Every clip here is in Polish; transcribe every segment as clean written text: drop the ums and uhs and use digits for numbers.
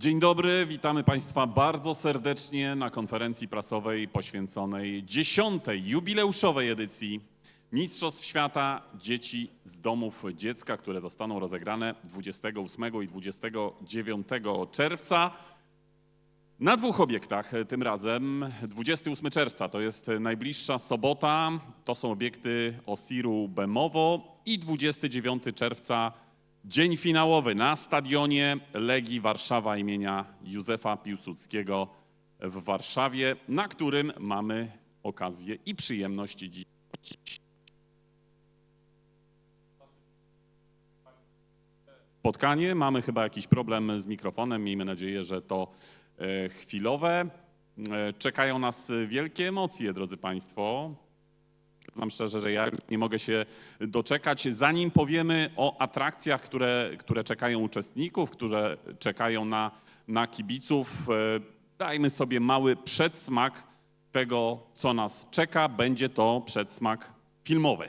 Dzień dobry, witamy Państwa bardzo serdecznie na konferencji prasowej poświęconej 10. jubileuszowej edycji Mistrzostw Świata Dzieci z Domów Dziecka, które zostaną rozegrane 28 i 29 czerwca na dwóch obiektach. Tym razem 28 czerwca to jest najbliższa sobota, to są obiekty Osiru Bemowo i 29 czerwca dzień finałowy na stadionie Legii Warszawa imienia Józefa Piłsudskiego w Warszawie, na którym mamy okazję i przyjemność dziś. Spotkanie. Mamy chyba jakiś problem z mikrofonem. Miejmy nadzieję, że to chwilowe. Czekają nas wielkie emocje, drodzy Państwo. Przyznam szczerze, że ja już nie mogę się doczekać. Zanim powiemy o atrakcjach, które czekają uczestników, które czekają na kibiców, dajmy sobie mały przedsmak tego, co nas czeka. Będzie to przedsmak filmowy.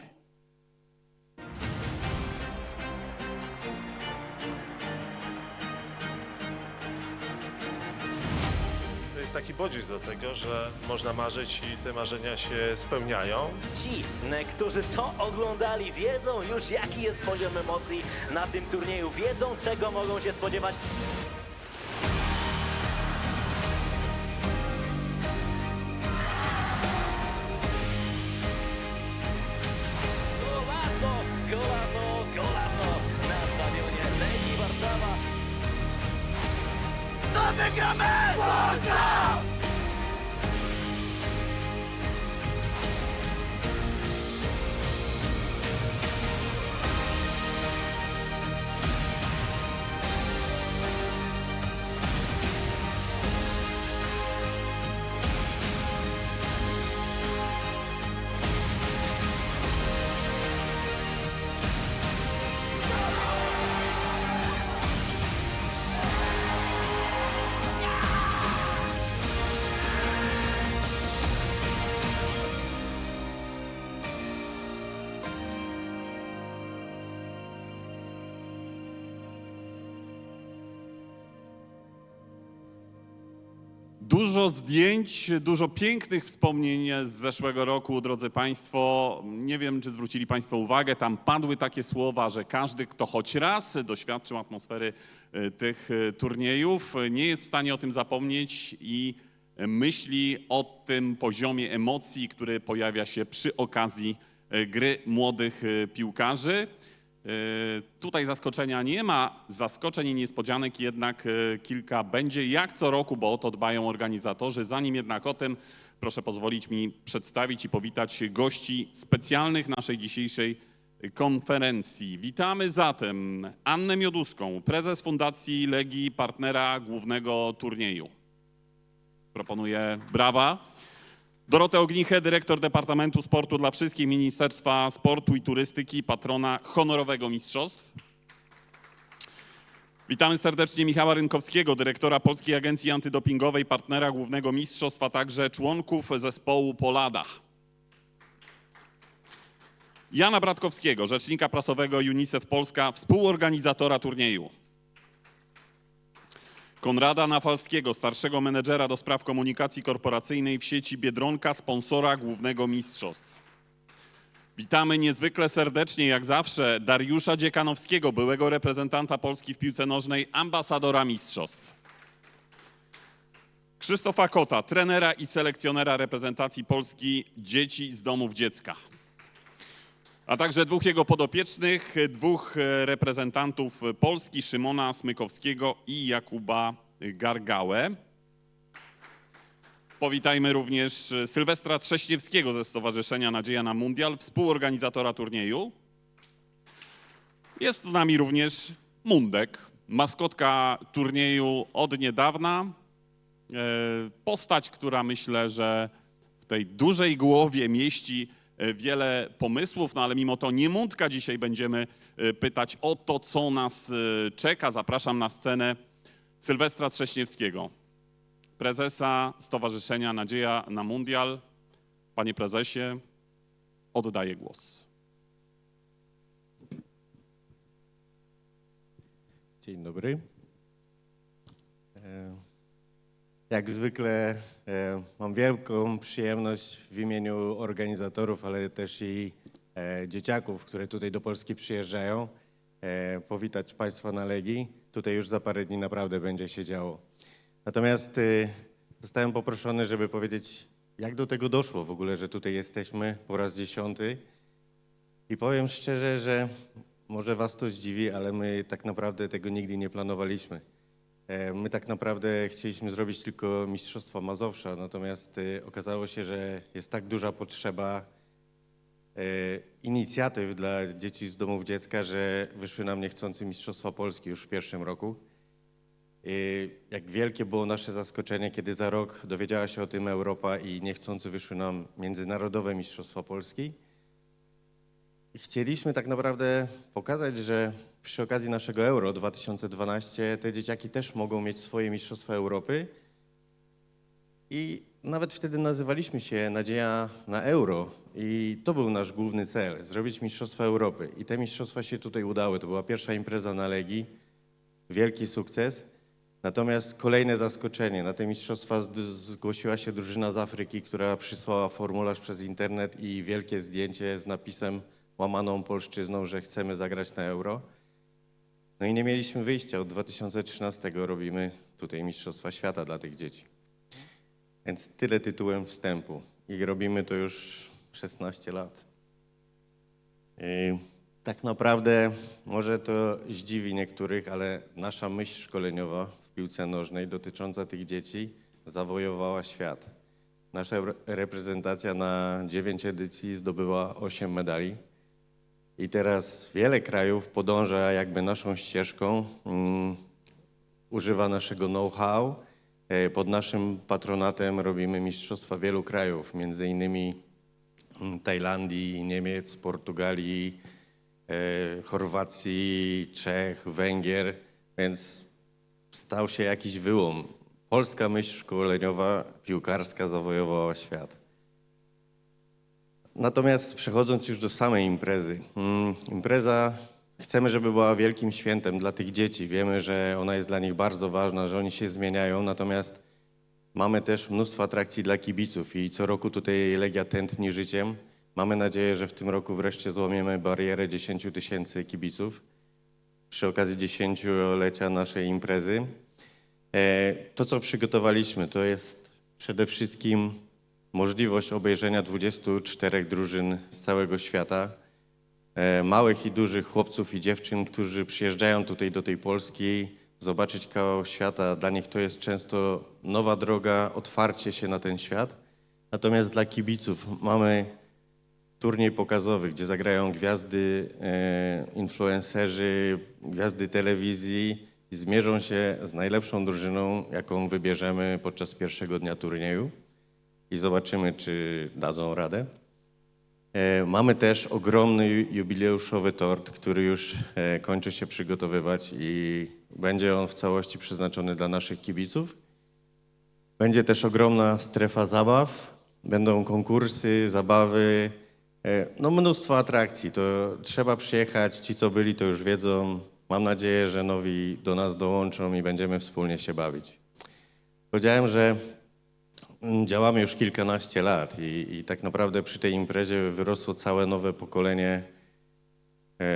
To jest taki bodziec do tego, że można marzyć i te marzenia się spełniają. Ci, którzy to oglądali, wiedzą już, jaki jest poziom emocji na tym turnieju, wiedzą, czego mogą się spodziewać. Golazo, golazo, golazo na stadionie Legii Warszawa. To wygramy! Polska! Dużo zdjęć, dużo pięknych wspomnień z zeszłego roku, drodzy Państwo. Nie wiem, czy zwrócili Państwo uwagę, tam padły takie słowa, że każdy, kto choć raz doświadczył atmosfery tych turniejów, nie jest w stanie o tym zapomnieć i myśli o tym poziomie emocji, który pojawia się przy okazji gry młodych piłkarzy. Tutaj zaskoczenia nie ma, zaskoczeń i niespodzianek jednak kilka będzie, jak co roku, bo o to dbają organizatorzy. Zanim jednak o tym, proszę pozwolić mi przedstawić i powitać gości specjalnych naszej dzisiejszej konferencji. Witamy zatem Annę Mioduską, prezes Fundacji Legii, partnera głównego turnieju. Proponuję brawa. Dorotę Ognichę, dyrektor Departamentu Sportu dla Wszystkich Ministerstwa Sportu i Turystyki, patrona honorowego mistrzostw. Witamy serdecznie Michała Rynkowskiego, dyrektora Polskiej Agencji Antydopingowej, partnera głównego mistrzostw, a także członków zespołu Polada. Jana Bratkowskiego, rzecznika prasowego UNICEF Polska, współorganizatora turnieju. Konrada Nawalskiego, starszego menedżera do spraw komunikacji korporacyjnej w sieci Biedronka, sponsora głównego mistrzostw. Witamy niezwykle serdecznie, jak zawsze, Dariusza Dziekanowskiego, byłego reprezentanta Polski w piłce nożnej, ambasadora mistrzostw. Krzysztofa Kota, trenera i selekcjonera reprezentacji Polski dzieci z domów dziecka. A także dwóch jego podopiecznych, dwóch reprezentantów Polski, Szymona Smykowskiego i Jakuba Gargałę. Powitajmy również Sylwestra Trześniewskiego ze Stowarzyszenia Nadzieja na Mundial, współorganizatora turnieju. Jest z nami również Mundek, maskotka turnieju od niedawna. Postać, która myślę, że w tej dużej głowie mieści wiele pomysłów, no ale mimo to nie Mundka dzisiaj będziemy pytać o to, co nas czeka. Zapraszam na scenę Sylwestra Trześniewskiego, prezesa Stowarzyszenia Nadzieja na Mundial. Panie prezesie, oddaję głos. Dzień dobry. Jak zwykle mam wielką przyjemność w imieniu organizatorów, ale też i dzieciaków, które tutaj do Polski przyjeżdżają, powitać Państwa na Legii. Tutaj już za parę dni naprawdę będzie się działo. Natomiast zostałem poproszony, żeby powiedzieć, jak do tego doszło w ogóle, że tutaj jesteśmy po raz 10. I powiem szczerze, że może Was to zdziwi, ale my tak naprawdę tego nigdy nie planowaliśmy. My tak naprawdę chcieliśmy zrobić tylko Mistrzostwa Mazowsza, natomiast okazało się, że jest tak duża potrzeba inicjatyw dla dzieci z domów dziecka, że wyszły nam niechcący Mistrzostwa Polski już w pierwszym roku. Jak wielkie było nasze zaskoczenie, kiedy za rok dowiedziała się o tym Europa i niechcący wyszły nam Międzynarodowe Mistrzostwa Polski. I chcieliśmy tak naprawdę pokazać, że przy okazji naszego Euro 2012 te dzieciaki też mogą mieć swoje Mistrzostwa Europy. I nawet wtedy nazywaliśmy się Nadzieja na Euro i to był nasz główny cel, zrobić Mistrzostwa Europy. I te mistrzostwa się tutaj udały. To była pierwsza impreza na Legii, wielki sukces. Natomiast kolejne zaskoczenie. Na te mistrzostwa zgłosiła się drużyna z Afryki, która przysłała formularz przez internet i wielkie zdjęcie z napisem łamaną polszczyzną, że chcemy zagrać na Euro. No i nie mieliśmy wyjścia. Od 2013 robimy tutaj Mistrzostwa Świata dla tych dzieci. Więc tyle tytułem wstępu. I robimy to już 16 lat. I tak naprawdę może to zdziwi niektórych, ale nasza myśl szkoleniowa w piłce nożnej dotycząca tych dzieci zawojowała świat. Nasza reprezentacja na 9 edycji zdobyła 8 medali. I teraz wiele krajów podąża jakby naszą ścieżką, używa naszego know-how. Pod naszym patronatem robimy mistrzostwa wielu krajów, między innymi Tajlandii, Niemiec, Portugalii, Chorwacji, Czech, Węgier, więc stał się jakiś wyłom. Polska myśl szkoleniowa, piłkarska zawojowała świat. Natomiast przechodząc już do samej imprezy. Impreza chcemy, żeby była wielkim świętem dla tych dzieci. Wiemy, że ona jest dla nich bardzo ważna, że oni się zmieniają, natomiast mamy też mnóstwo atrakcji dla kibiców i co roku tutaj Legia tętni życiem. Mamy nadzieję, że w tym roku wreszcie złamiemy barierę 10 000 kibiców przy okazji 10-lecia naszej imprezy. To, co przygotowaliśmy, to jest przede wszystkim możliwość obejrzenia 24 drużyn z całego świata, małych i dużych chłopców i dziewczyn, którzy przyjeżdżają tutaj do tej Polski, zobaczyć kawał świata. Dla nich to jest często nowa droga, otwarcie się na ten świat. Natomiast dla kibiców mamy turniej pokazowy, gdzie zagrają gwiazdy, influencerzy, gwiazdy telewizji i zmierzą się z najlepszą drużyną, jaką wybierzemy podczas pierwszego dnia turnieju i zobaczymy, czy dadzą radę. Mamy też ogromny jubileuszowy tort, który już kończy się przygotowywać i będzie on w całości przeznaczony dla naszych kibiców. Będzie też ogromna strefa zabaw, będą konkursy, zabawy, no mnóstwo atrakcji. To trzeba przyjechać, ci co byli to już wiedzą. Mam nadzieję, że nowi do nas dołączą i będziemy wspólnie się bawić. Powiedziałem, że działamy już kilkanaście lat i tak naprawdę przy tej imprezie wyrosło całe nowe pokolenie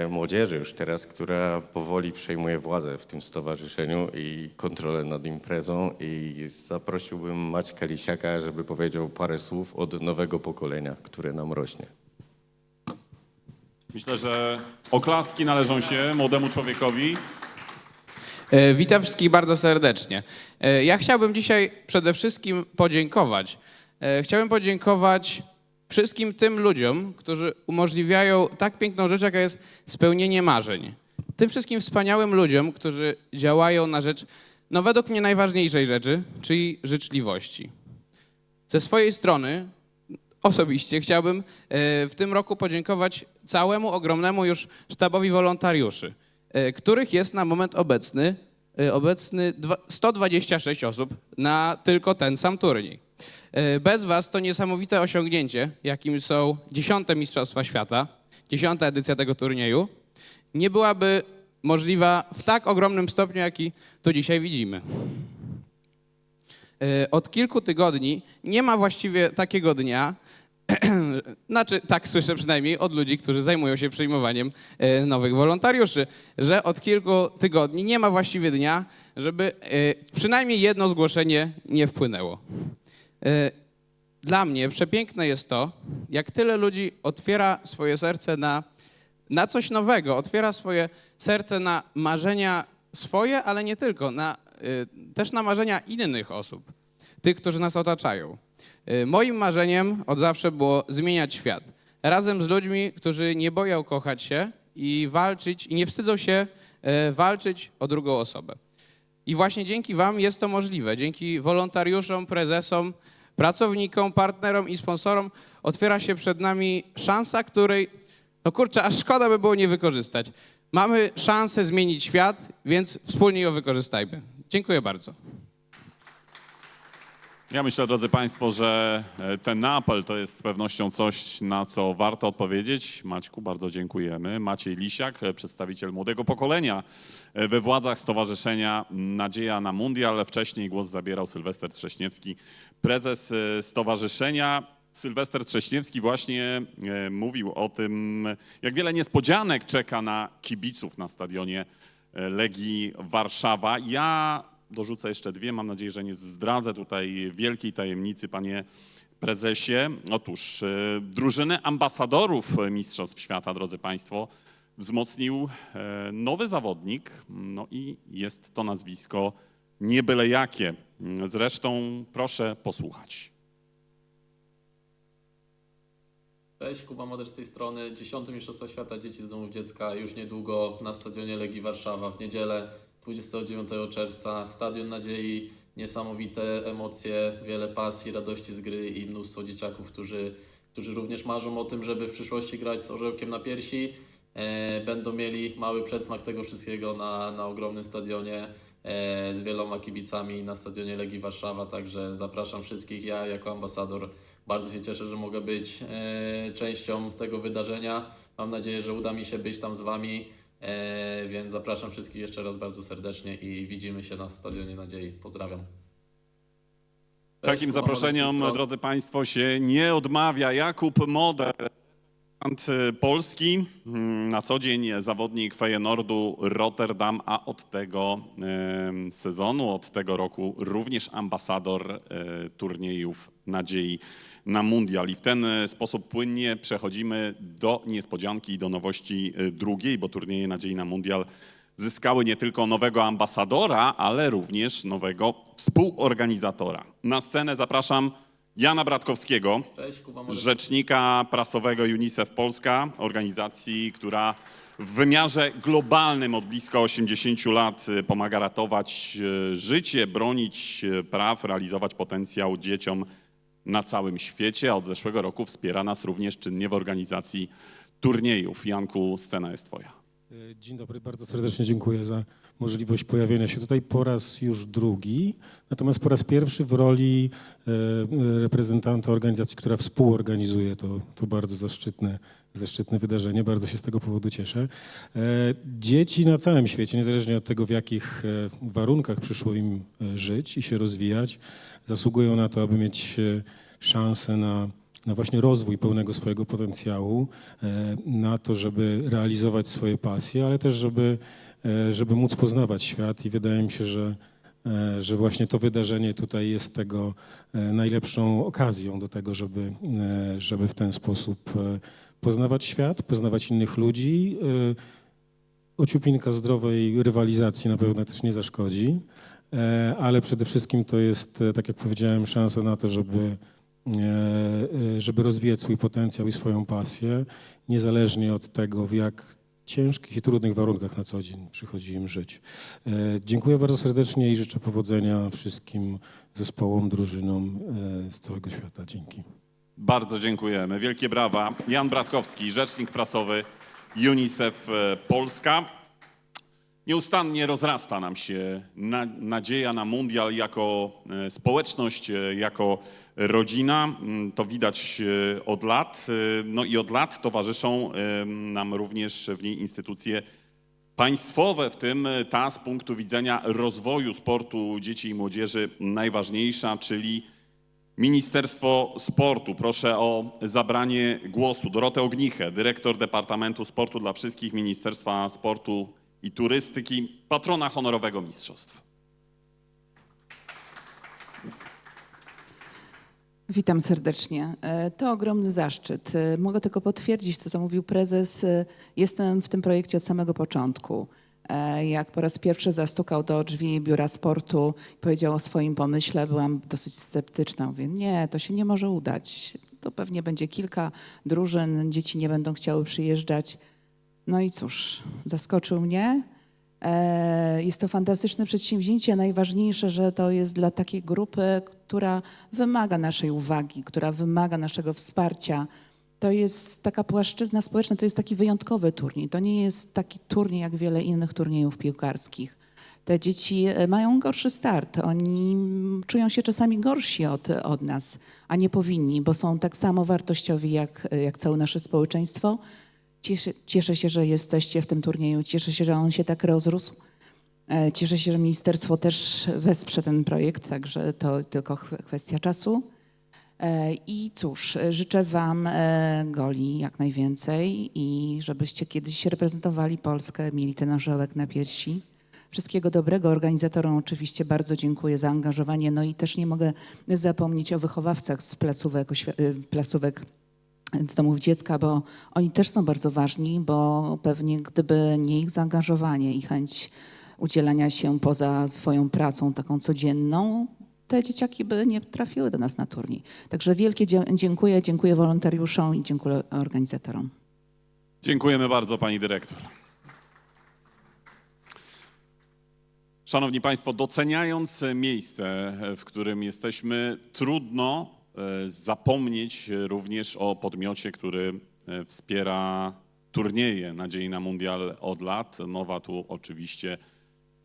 młodzieży już teraz, która powoli przejmuje władzę w tym stowarzyszeniu i kontrolę nad imprezą i zaprosiłbym Maćka Lisiaka, żeby powiedział parę słów od nowego pokolenia, które nam rośnie. Myślę, że oklaski należą się młodemu człowiekowi. Witam wszystkich bardzo serdecznie. Ja chciałbym dzisiaj przede wszystkim podziękować. Chciałbym podziękować wszystkim tym ludziom, którzy umożliwiają tak piękną rzecz, jaka jest spełnienie marzeń. Tym wszystkim wspaniałym ludziom, którzy działają na rzecz, no według mnie najważniejszej rzeczy, czyli życzliwości. Ze swojej strony osobiście chciałbym w tym roku podziękować całemu ogromnemu już sztabowi wolontariuszy, których jest na moment obecny 126 osób na tylko ten sam turniej. Bez was to niesamowite osiągnięcie, jakim są 10. Mistrzostwa Świata, 10. edycja tego turnieju, nie byłaby możliwa w tak ogromnym stopniu, jaki tu dzisiaj widzimy. Od kilku tygodni nie ma właściwie takiego dnia, znaczy tak słyszę przynajmniej od ludzi, którzy zajmują się przyjmowaniem nowych wolontariuszy, że od kilku tygodni nie ma właściwie dnia, żeby przynajmniej jedno zgłoszenie nie wpłynęło. Dla mnie przepiękne jest to, jak tyle ludzi otwiera swoje serce na coś nowego, otwiera swoje serce na marzenia swoje, ale nie tylko, też na marzenia innych osób, tych, którzy nas otaczają. Moim marzeniem od zawsze było zmieniać świat. Razem z ludźmi, którzy nie boją kochać się i walczyć, i nie wstydzą się walczyć o drugą osobę. I właśnie dzięki wam jest to możliwe. Dzięki wolontariuszom, prezesom, pracownikom, partnerom i sponsorom otwiera się przed nami szansa, której, no kurczę, aż szkoda by było nie wykorzystać. Mamy szansę zmienić świat, więc wspólnie ją wykorzystajmy. Dziękuję bardzo. Ja myślę, drodzy Państwo, że ten apel to jest z pewnością coś, na co warto odpowiedzieć. Maćku, bardzo dziękujemy. Maciej Lisiak, przedstawiciel młodego pokolenia we władzach Stowarzyszenia Nadzieja na Mundial. Wcześniej głos zabierał Sylwester Trześniewski, prezes stowarzyszenia. Sylwester Trześniewski właśnie mówił o tym, jak wiele niespodzianek czeka na kibiców na stadionie Legii Warszawa. Ja dorzucę jeszcze dwie, mam nadzieję, że nie zdradzę tutaj wielkiej tajemnicy, panie prezesie. Otóż drużynę ambasadorów Mistrzostw Świata, drodzy państwo, wzmocnił nowy zawodnik, no i jest to nazwisko nie byle jakie. Zresztą proszę posłuchać. Cześć, Kuba Moder z tej strony. 10. Mistrzostwa Świata Dzieci z Domów Dziecka już niedługo na stadionie Legii Warszawa w niedzielę 29 czerwca. Stadion Nadziei, niesamowite emocje, wiele pasji, radości z gry i mnóstwo dzieciaków, którzy również marzą o tym, żeby w przyszłości grać z orzełkiem na piersi. Będą mieli mały przedsmak tego wszystkiego na ogromnym stadionie z wieloma kibicami na stadionie Legii Warszawa, także zapraszam wszystkich. Ja jako ambasador bardzo się cieszę, że mogę być częścią tego wydarzenia. Mam nadzieję, że uda mi się być tam z Wami, więc zapraszam wszystkich jeszcze raz bardzo serdecznie i widzimy się na Stadionie Nadziei. Pozdrawiam. Takim Kuba Moder z tej zaproszeniom, strony. drodzy państwo, się nie odmawia. Jakub Moder, Polski, na co dzień zawodnik Feyenoordu Rotterdam, a od tego sezonu, od tego roku również ambasador turniejów Nadziei na Mundial. I w ten sposób płynnie przechodzimy do niespodzianki i do nowości drugiej, bo turnieje Nadziei na Mundial zyskały nie tylko nowego ambasadora, ale również nowego współorganizatora. Na scenę zapraszam Jana Bratkowskiego, Cześć, Kuba Moder. rzecznika prasowego UNICEF Polska, organizacji, która w wymiarze globalnym od blisko 80 lat pomaga ratować życie, bronić praw, realizować potencjał dzieciom na całym świecie, a od zeszłego roku wspiera nas również czynnie w organizacji turniejów. Janku, scena jest twoja. Dzień dobry, bardzo serdecznie dziękuję za możliwość pojawienia się tutaj po raz już drugi, natomiast po raz pierwszy w roli reprezentanta organizacji, która współorganizuje to bardzo zaszczytne wydarzenie. Bardzo się z tego powodu cieszę. Dzieci na całym świecie, niezależnie od tego, w jakich warunkach przyszło im żyć i się rozwijać, zasługują na to, aby mieć szansę na właśnie rozwój pełnego swojego potencjału, na to, żeby realizować swoje pasje, ale też żeby móc poznawać świat i wydaje mi się, że właśnie to wydarzenie tutaj jest tego najlepszą okazją do tego, żeby w ten sposób poznawać świat, poznawać innych ludzi. Ociupinka zdrowej rywalizacji na pewno też nie zaszkodzi, ale przede wszystkim to jest, tak jak powiedziałem, szansa na to, żeby rozwijać swój potencjał i swoją pasję, niezależnie od tego, w jak ciężkich i trudnych warunkach na co dzień przychodzi im żyć. Dziękuję bardzo serdecznie i życzę powodzenia wszystkim zespołom, drużynom z całego świata. Dzięki. Bardzo dziękujemy. Wielkie brawa. Jan Bratkowski, rzecznik prasowy UNICEF Polska. Nieustannie rozrasta nam się nadzieja na mundial jako społeczność, jako rodzina. To widać od lat. No i od lat towarzyszą nam również w niej instytucje państwowe, w tym ta z punktu widzenia rozwoju sportu dzieci i młodzieży najważniejsza, czyli Ministerstwo Sportu. Proszę o zabranie głosu Dorotę Ognichę, dyrektor Departamentu Sportu dla Wszystkich Ministerstwa Sportu i Turystyki, patrona honorowego mistrzostw. Witam serdecznie. To ogromny zaszczyt. Mogę tylko potwierdzić to, co mówił prezes. Jestem w tym projekcie od samego początku. Jak po raz pierwszy zastukał do drzwi Biura Sportu i powiedział o swoim pomyśle, byłam dosyć sceptyczna. Mówię, nie, to się nie może udać. To pewnie będzie kilka drużyn, dzieci nie będą chciały przyjeżdżać. No i cóż, zaskoczył mnie. Jest to fantastyczne przedsięwzięcie, a najważniejsze, że to jest dla takiej grupy, która wymaga naszej uwagi, która wymaga naszego wsparcia. To jest taka płaszczyzna społeczna, to jest taki wyjątkowy turniej. To nie jest taki turniej jak wiele innych turniejów piłkarskich. Te dzieci mają gorszy start, oni czują się czasami gorsi od nas, a nie powinni, bo są tak samo wartościowi jak całe nasze społeczeństwo. Cieszę się, że jesteście w tym turnieju, cieszę się, że on się tak rozrósł. Cieszę się, że ministerstwo też wesprze ten projekt, także to tylko kwestia czasu. I cóż, życzę wam goli jak najwięcej i żebyście kiedyś reprezentowali Polskę, mieli ten orzełek na piersi. Wszystkiego dobrego. Organizatorom oczywiście bardzo dziękuję za angażowanie. No i też nie mogę zapomnieć o wychowawcach z placówek z domów dziecka, bo oni też są bardzo ważni, bo pewnie gdyby nie ich zaangażowanie i chęć udzielania się poza swoją pracą taką codzienną, te dzieciaki by nie trafiły do nas na turniej. Także wielkie dziękuję wolontariuszom i dziękuję organizatorom. Dziękujemy bardzo, pani dyrektor. Szanowni Państwo, doceniając miejsce, w którym jesteśmy, trudno zapomnieć również o podmiocie, który wspiera turnieje Nadziei na Mundial od lat. Mowa tu oczywiście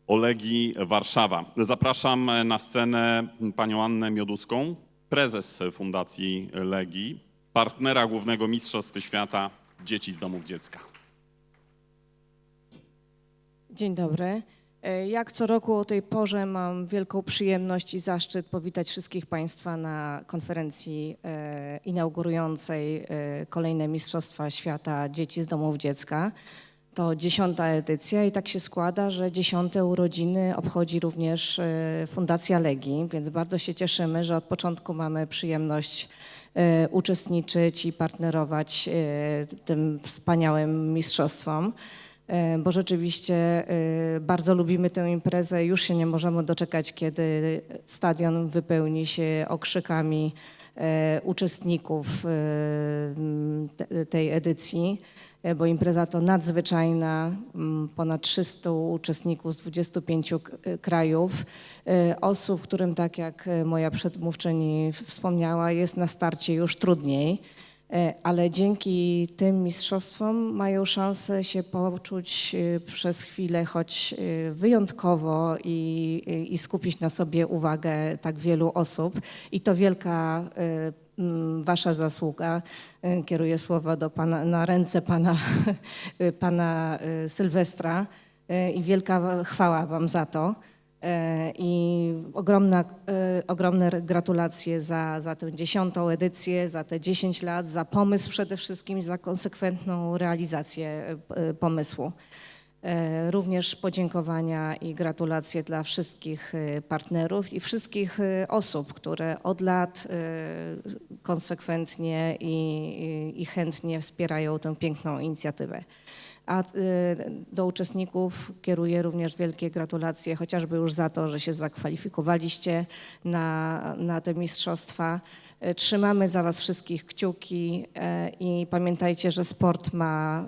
o Legii Warszawa. Zapraszam na scenę panią Annę Mioduską, prezes Fundacji Legii, partnera głównego Mistrzostw Świata Dzieci z Domów Dziecka. Dzień dobry. Jak co roku o tej porze mam wielką przyjemność i zaszczyt powitać wszystkich Państwa na konferencji inaugurującej kolejne Mistrzostwa Świata Dzieci z Domów Dziecka. To 10. edycja i tak się składa, że 10. urodziny obchodzi również Fundacja Legii, więc bardzo się cieszymy, że od początku mamy przyjemność uczestniczyć i partnerować tym wspaniałym mistrzostwom. Bo rzeczywiście bardzo lubimy tę imprezę. Już się nie możemy doczekać, kiedy stadion wypełni się okrzykami uczestników tej edycji, bo impreza to nadzwyczajna, ponad 300 uczestników z 25 krajów, osób, którym, tak jak moja przedmówczyni wspomniała, jest na starcie już trudniej. Ale dzięki tym mistrzostwom mają szansę się poczuć przez chwilę choć wyjątkowo i skupić na sobie uwagę tak wielu osób. I to wielka wasza zasługa. Kieruję słowa do pana, na ręce pana Sylwestra i wielka chwała wam za to. I ogromne gratulacje za tę 10. edycję, za te 10 lat, za pomysł przede wszystkim, za konsekwentną realizację pomysłu. Również podziękowania i gratulacje dla wszystkich partnerów i wszystkich osób, które od lat konsekwentnie i chętnie wspierają tę piękną inicjatywę. A do uczestników kieruję również wielkie gratulacje, chociażby już za to, że się zakwalifikowaliście na te mistrzostwa. Trzymamy za was wszystkich kciuki i pamiętajcie, że sport ma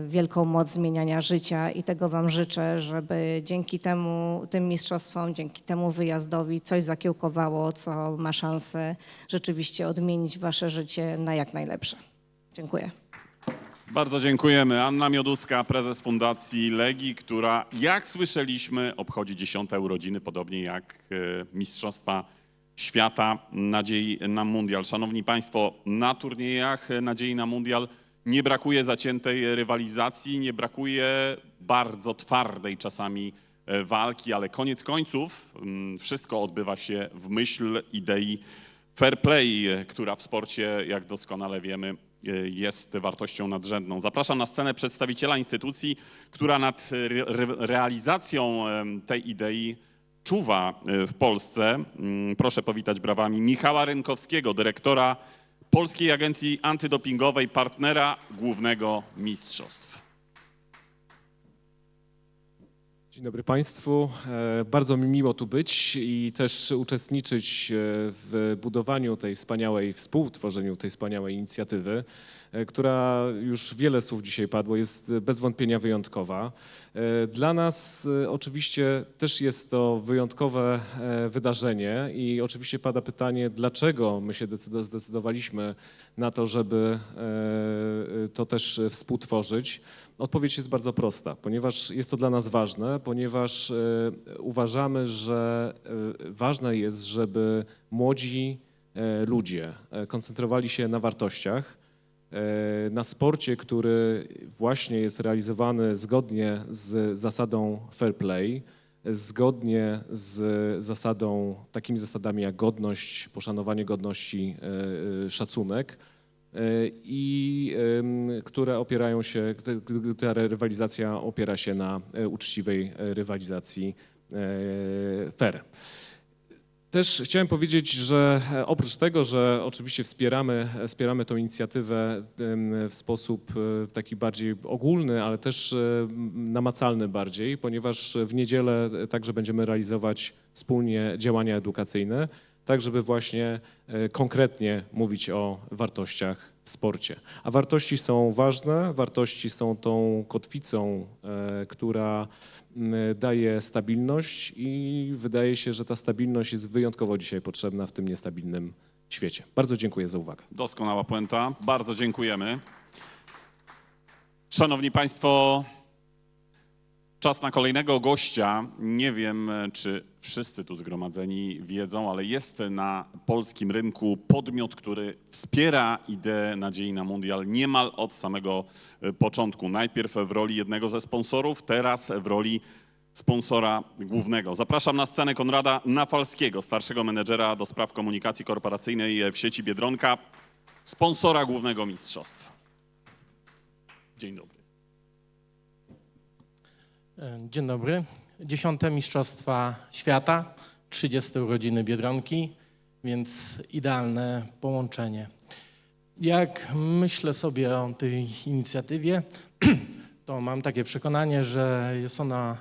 wielką moc zmieniania życia i tego wam życzę, żeby dzięki tym mistrzostwom, dzięki temu wyjazdowi coś zakiełkowało, co ma szansę rzeczywiście odmienić wasze życie na jak najlepsze. Dziękuję. Bardzo dziękujemy. Anna Mioduska, prezes Fundacji Legii, która, jak słyszeliśmy, obchodzi 10. urodziny, podobnie jak Mistrzostwa Świata Nadziei na Mundial. Szanowni Państwo, na turniejach Nadziei na Mundial Nie brakuje zaciętej rywalizacji, nie brakuje bardzo twardej czasami walki, ale koniec końców wszystko odbywa się w myśl idei fair play, która w sporcie, jak doskonale wiemy, jest wartością nadrzędną. Zapraszam na scenę przedstawiciela instytucji, która nad realizacją tej idei czuwa w Polsce. Proszę powitać brawami Michała Rynkowskiego, dyrektora Polskiej Agencji Antydopingowej, partnera głównego mistrzostw. Dzień dobry Państwu. Bardzo mi miło tu być i też uczestniczyć w budowaniu tej wspaniałej, współtworzeniu tej wspaniałej inicjatywy, która już wiele słów dzisiaj padło, jest bez wątpienia wyjątkowa. Dla nas oczywiście też jest to wyjątkowe wydarzenie i oczywiście pada pytanie, dlaczego my się zdecydowaliśmy na to, żeby to też współtworzyć. Odpowiedź jest bardzo prosta, ponieważ jest to dla nas ważne, ponieważ uważamy, że ważne jest, żeby młodzi ludzie koncentrowali się na wartościach, na sporcie, który właśnie jest realizowany zgodnie z zasadą fair play, zgodnie z takimi zasadami jak godność, poszanowanie godności, szacunek, i które opierają się, ta rywalizacja opiera się na uczciwej rywalizacji fair. Też chciałem powiedzieć, że oprócz tego, że oczywiście wspieramy tę inicjatywę w sposób taki bardziej ogólny, ale też namacalny bardziej, ponieważ w niedzielę także będziemy realizować wspólnie działania edukacyjne, tak żeby właśnie konkretnie mówić o wartościach w sporcie. A wartości są ważne, wartości są tą kotwicą, która daje stabilność i wydaje się, że ta stabilność jest wyjątkowo dzisiaj potrzebna w tym niestabilnym świecie. Bardzo dziękuję za uwagę. Doskonała puenta. Bardzo dziękujemy. Szanowni Państwo, czas na kolejnego gościa. Nie wiem, czy wszyscy tu zgromadzeni wiedzą, ale jest na polskim rynku podmiot, który wspiera ideę nadziei na mundial niemal od samego początku. Najpierw w roli jednego ze sponsorów, teraz w roli sponsora głównego. Zapraszam na scenę Konrada Nafalskiego, starszego menedżera do spraw komunikacji korporacyjnej w sieci Biedronka, sponsora głównego mistrzostw. Dzień dobry. Dzień dobry. 10. Mistrzostwa Świata, 30 urodziny Biedronki, więc idealne połączenie. Jak myślę sobie o tej inicjatywie, to mam takie przekonanie, że jest ona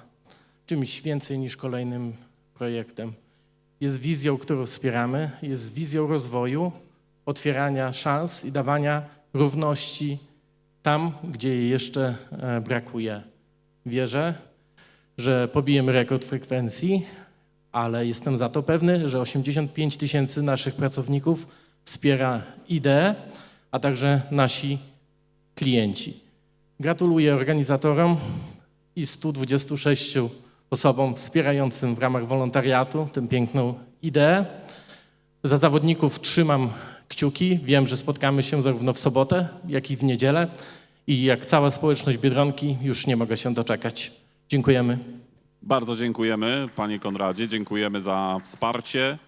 czymś więcej niż kolejnym projektem. Jest wizją, którą wspieramy, jest wizją rozwoju, otwierania szans i dawania równości tam, gdzie jej jeszcze brakuje. Wierzę, że pobijemy rekord frekwencji, ale jestem za to pewny, że 85 000 naszych pracowników wspiera ideę, a także nasi klienci. Gratuluję organizatorom i 126 osobom wspierającym w ramach wolontariatu tę piękną ideę. Za zawodników trzymam kciuki. Wiem, że spotkamy się zarówno w sobotę, jak i w niedzielę. I jak cała społeczność Biedronki już nie mogę się doczekać. Dziękujemy. Bardzo dziękujemy, panie Konradzie, dziękujemy za wsparcie,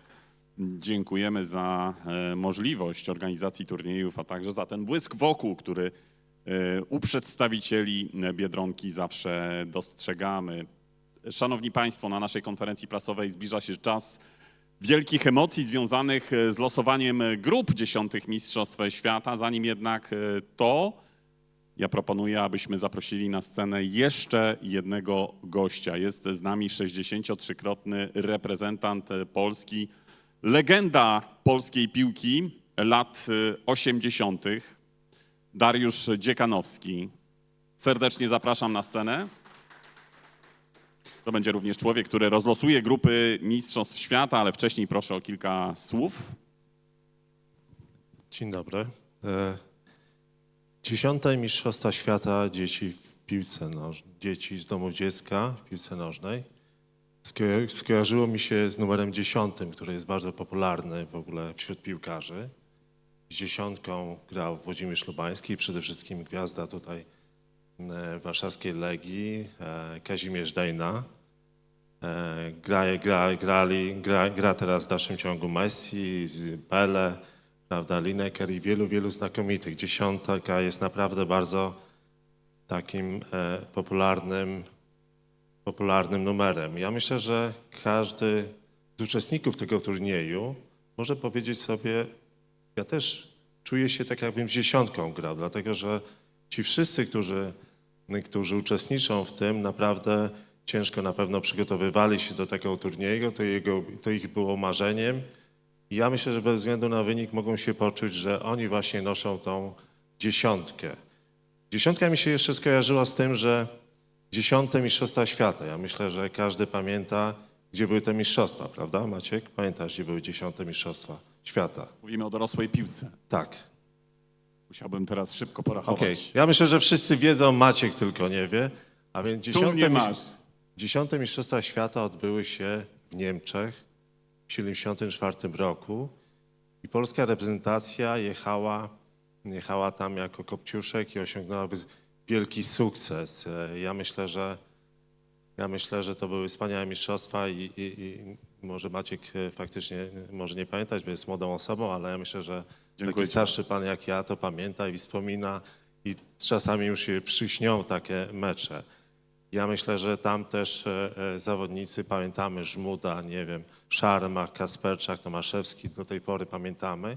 dziękujemy za możliwość organizacji turniejów, a także za ten błysk wokół, który u przedstawicieli Biedronki zawsze dostrzegamy. Szanowni Państwo, na naszej konferencji prasowej zbliża się czas wielkich emocji związanych z losowaniem grup 10. Mistrzostw Świata. Zanim jednak to, ja proponuję, abyśmy zaprosili na scenę jeszcze jednego gościa. Jest z nami 63-krotny reprezentant Polski, legenda polskiej piłki lat 80. Dariusz Dziekanowski. Serdecznie zapraszam na scenę. To będzie również człowiek, który rozlosuje grupy Mistrzostw Świata, ale wcześniej proszę o kilka słów. Dzień dobry. 10. Mistrzostwa Świata dzieci w piłce nożnej, dzieci z domów dziecka w piłce nożnej. Skojarzyło mi się z numerem 10, który jest bardzo popularny w ogóle wśród piłkarzy. z dziesiątką grał Włodzimierz Lubański, przede wszystkim gwiazda tutaj warszawskiej Legii, Kazimierz Dejna. Gra teraz w dalszym ciągu Messi, Pele, prawda, Lineker i wielu znakomitych. Dziesiątka jest naprawdę bardzo takim popularnym numerem. Ja myślę, że każdy z uczestników tego turnieju może powiedzieć sobie, ja też czuję się tak, jakbym z dziesiątką grał, dlatego że ci wszyscy, którzy uczestniczą w tym, naprawdę ciężko na pewno przygotowywali się do tego turnieju, to ich było marzeniem. I ja myślę, że bez względu na wynik mogą się poczuć, że oni właśnie noszą tą dziesiątkę. Dziesiątka mi się jeszcze skojarzyła z tym, że 10. Mistrzostwa Świata. Ja myślę, że każdy pamięta, gdzie były te mistrzostwa, prawda Maciek? Pamiętasz, gdzie były 10. Mistrzostwa Świata? Mówimy o dorosłej piłce. Tak. Musiałbym teraz szybko porachować. Okej. Ja myślę, że wszyscy wiedzą, Maciek tylko nie wie. A więc Tu nie masz. 10. Mistrzostwa Świata odbyły się w Niemczech w 1974 roku i polska reprezentacja jechała tam jako kopciuszek i osiągnęła wielki sukces. Ja myślę, że to były wspaniałe mistrzostwa i może Maciek faktycznie może nie pamiętać, bo jest młodą osobą, ale ja myślę, że taki starszy pan jak ja to pamięta i wspomina i czasami już się przyśnią takie mecze. Ja myślę, że tam też zawodnicy, pamiętamy Żmuda, nie wiem, Szarmach, Kasperczak, Tomaszewski, do tej pory pamiętamy.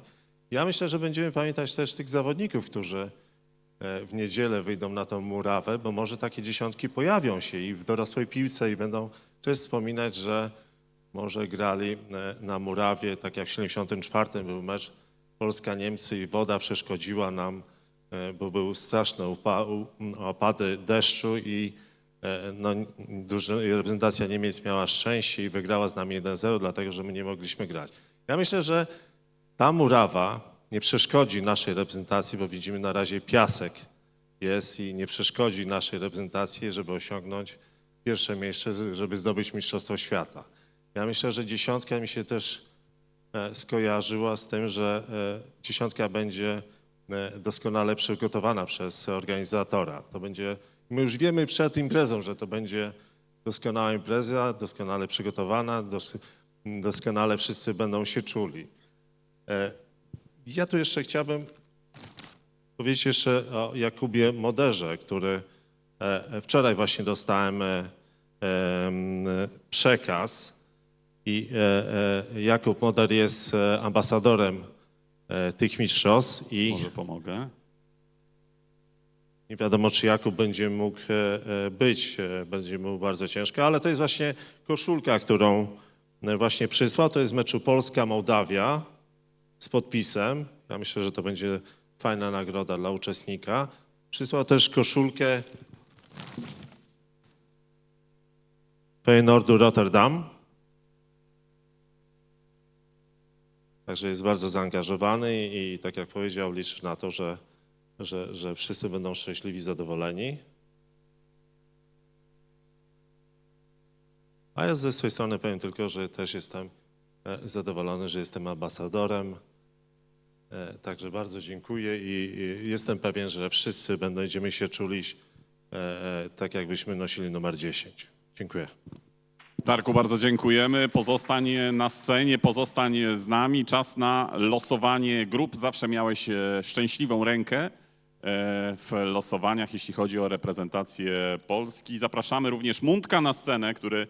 Ja myślę, że będziemy pamiętać też tych zawodników, którzy w niedzielę wyjdą na tą murawę, bo może takie dziesiątki pojawią się i w dorosłej piłce i będą też wspominać, że może grali na murawie, tak jak w 1974 był mecz Polska-Niemcy i woda przeszkodziła nam, bo były straszne opady deszczu i reprezentacja Niemiec miała szczęście i wygrała z nami 1-0, dlatego że my nie mogliśmy grać. Ja myślę, że ta murawa nie przeszkodzi naszej reprezentacji, bo widzimy na razie piasek jest i nie przeszkodzi naszej reprezentacji, żeby osiągnąć pierwsze miejsce, żeby zdobyć Mistrzostwo Świata. Ja myślę, że dziesiątka mi się też skojarzyła z tym, że dziesiątka będzie doskonale przygotowana przez organizatora. To będzie, my już wiemy przed imprezą, że to będzie doskonała impreza, doskonale przygotowana, doskonale wszyscy będą się czuli. Ja tu jeszcze chciałbym powiedzieć jeszcze o Jakubie Moderze, który wczoraj właśnie dostałem przekaz i Jakub Moder jest ambasadorem tych mistrzostw i Może pomogę. nie wiadomo, czy Jakub będzie mógł być, będzie mu bardzo ciężko, ale to jest właśnie koszulka, którą właśnie przysłał. To jest z meczu Polska-Mołdawia z podpisem. Ja myślę, że to będzie fajna nagroda dla uczestnika. Przysłał też koszulkę Feyenoordu Rotterdam. Także jest bardzo zaangażowany i tak jak powiedział, liczy na to, że wszyscy będą szczęśliwi, zadowoleni. A ja ze swojej strony powiem tylko, że też jestem zadowolony, że jestem ambasadorem. Także bardzo dziękuję i jestem pewien, że wszyscy będziemy się czuli tak, jakbyśmy nosili numer 10. Dziękuję. Darku, bardzo dziękujemy. Pozostań na scenie, pozostań z nami. Czas na losowanie grup. Zawsze miałeś szczęśliwą rękę w losowaniach, jeśli chodzi o reprezentację Polski. Zapraszamy również Mundka na scenę, który,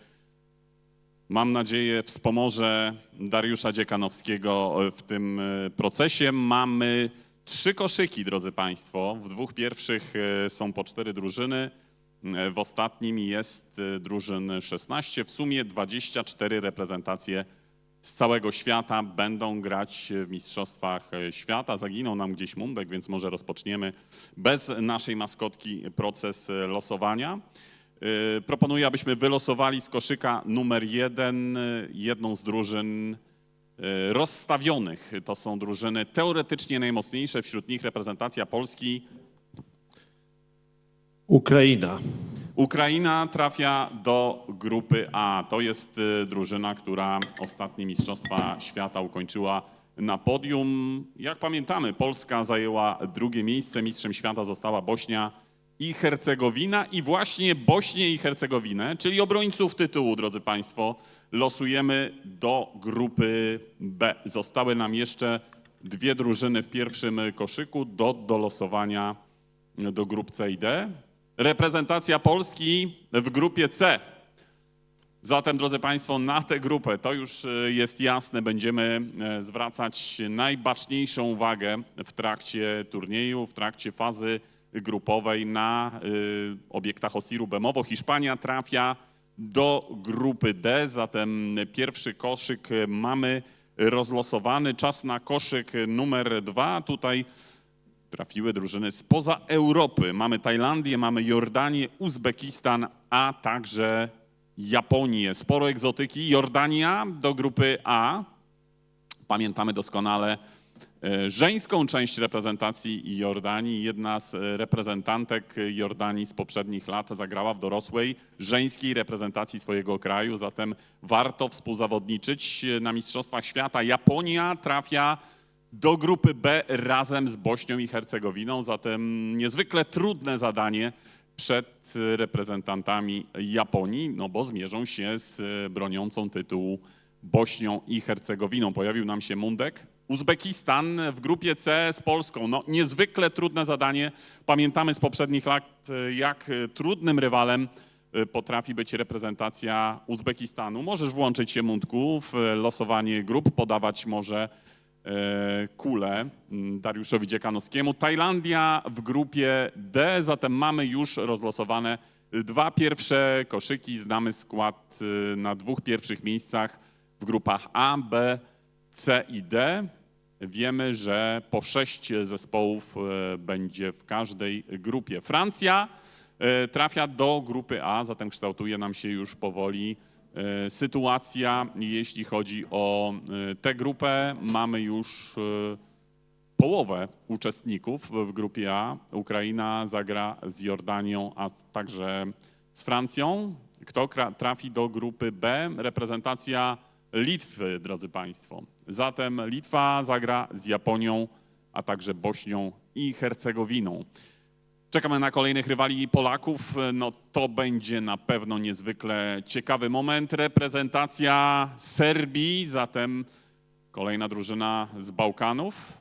mam nadzieję, wspomoże Dariusza Dziekanowskiego w tym procesie. Mamy 3 koszyki, drodzy Państwo. W 2 pierwszych są po 4 drużyny. W ostatnim jest drużyn 16. W sumie 24 reprezentacje z całego świata będą grać w Mistrzostwach Świata. Zaginął nam gdzieś Mundek, więc może rozpoczniemy bez naszej maskotki proces losowania. Proponuję, abyśmy wylosowali z koszyka numer 1 jedną z drużyn rozstawionych. To są drużyny teoretycznie najmocniejsze, wśród nich reprezentacja Polski. Ukraina. Ukraina trafia do grupy A. To jest drużyna, która ostatnie Mistrzostwa Świata ukończyła na podium. Jak pamiętamy, Polska zajęła drugie miejsce, mistrzem świata została Bośnia i Hercegowina i właśnie Bośnię i Hercegowinę, czyli obrońców tytułu, drodzy Państwo, losujemy do grupy B. Zostały nam jeszcze dwie drużyny w pierwszym koszyku do losowania do grup C i D. Reprezentacja Polski w grupie C. Zatem, drodzy Państwo, na tę grupę, to już jest jasne, będziemy zwracać najbaczniejszą uwagę w trakcie turnieju, w trakcie fazy grupowej na obiektach Osiru Bemowo. Hiszpania trafia do grupy D, zatem pierwszy koszyk mamy rozlosowany. Czas na koszyk numer 2. Tutaj trafiły drużyny spoza Europy. Mamy Tajlandię, mamy Jordanię, Uzbekistan, a także Japonię. Sporo egzotyki. Jordania do grupy A. Pamiętamy doskonale żeńską część reprezentacji Jordanii. Jedna z reprezentantek Jordanii z poprzednich lat zagrała w dorosłej żeńskiej reprezentacji swojego kraju, zatem warto współzawodniczyć na Mistrzostwach Świata. Japonia trafia do grupy B razem z Bośnią i Hercegowiną, zatem niezwykle trudne zadanie przed reprezentantami Japonii, no bo zmierzą się z broniącą tytułu Bośnią i Hercegowiną. Pojawił nam się Mundek. Uzbekistan w grupie C z Polską. No, niezwykle trudne zadanie. Pamiętamy z poprzednich lat, jak trudnym rywalem potrafi być reprezentacja Uzbekistanu. Możesz włączyć się, Mundku, w losowanie grup, podawać może kulę Dariuszowi Dziekanowskiemu. Tajlandia w grupie D, zatem mamy już rozlosowane dwa pierwsze koszyki. Znamy skład na dwóch pierwszych miejscach w grupach A, B, C i D. Wiemy, że po 6 zespołów będzie w każdej grupie. Francja trafia do grupy A, zatem kształtuje nam się już powoli sytuacja, jeśli chodzi o tę grupę. Mamy już połowę uczestników w grupie A. Ukraina zagra z Jordanią, a także z Francją. Kto trafi do grupy B? Reprezentacja Litwy, drodzy Państwo. Zatem Litwa zagra z Japonią, a także Bośnią i Hercegowiną. Czekamy na kolejnych rywali Polaków. No to będzie na pewno niezwykle ciekawy moment. Reprezentacja Serbii, zatem kolejna drużyna z Bałkanów.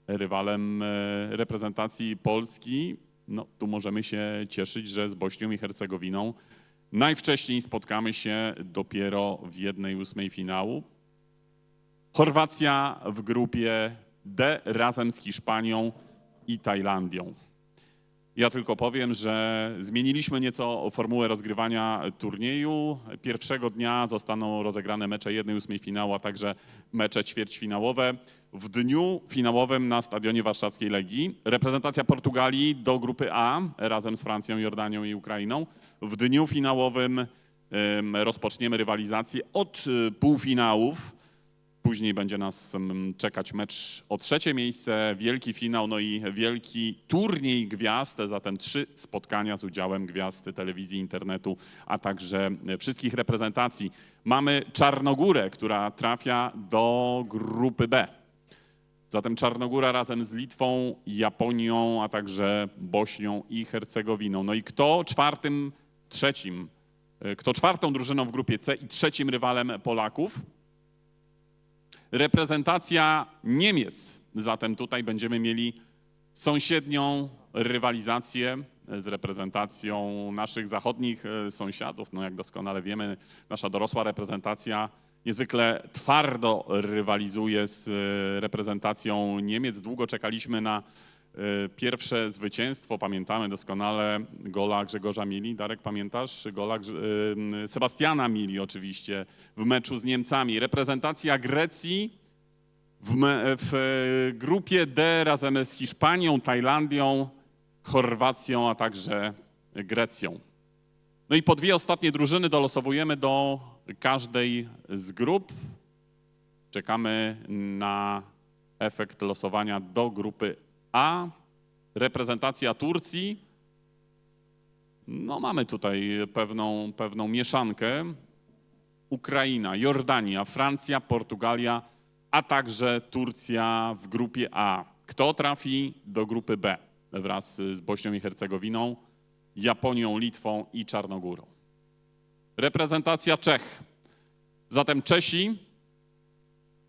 Rywalem reprezentacji Polski, no tu możemy się cieszyć, że z Bośnią i Hercegowiną najwcześniej spotkamy się dopiero w 1/8 finału. Chorwacja w grupie D razem z Hiszpanią i Tajlandią. Ja tylko powiem, że zmieniliśmy nieco formułę rozgrywania turnieju. Pierwszego dnia zostaną rozegrane mecze 1/8 finału, a także mecze ćwierćfinałowe. W dniu finałowym na Stadionie Warszawskiej Legii reprezentacja Portugalii do grupy A razem z Francją, Jordanią i Ukrainą. W dniu finałowym rozpoczniemy rywalizację od półfinałów. Później będzie nas czekać mecz o 3. miejsce, wielki finał, no i wielki turniej gwiazd, zatem 3 spotkania z udziałem gwiazd telewizji, internetu, a także wszystkich reprezentacji. Mamy Czarnogórę, która trafia do grupy B. Zatem Czarnogóra razem z Litwą, Japonią, a także Bośnią i Hercegowiną. No i kto czwartą drużyną w grupie C i trzecim rywalem Polaków? Reprezentacja Niemiec. Zatem tutaj będziemy mieli sąsiednią rywalizację z reprezentacją naszych zachodnich sąsiadów. No jak doskonale wiemy, nasza dorosła reprezentacja niezwykle twardo rywalizuje z reprezentacją Niemiec. Długo czekaliśmy na pierwsze zwycięstwo. Pamiętamy doskonale gola Grzegorza Mili. Darek, pamiętasz? Gola Sebastiana Mili oczywiście w meczu z Niemcami. Reprezentacja Grecji w grupie D razem z Hiszpanią, Tajlandią, Chorwacją, a także Grecją. No i po 2 ostatnie drużyny dolosowujemy do każdej z grup. Czekamy na efekt losowania do grupy A. Reprezentacja Turcji. No mamy tutaj pewną mieszankę. Ukraina, Jordania, Francja, Portugalia, a także Turcja w grupie A. Kto trafi do grupy B wraz z Bośnią i Hercegowiną, Japonią, Litwą i Czarnogórą? Reprezentacja Czech. Zatem Czesi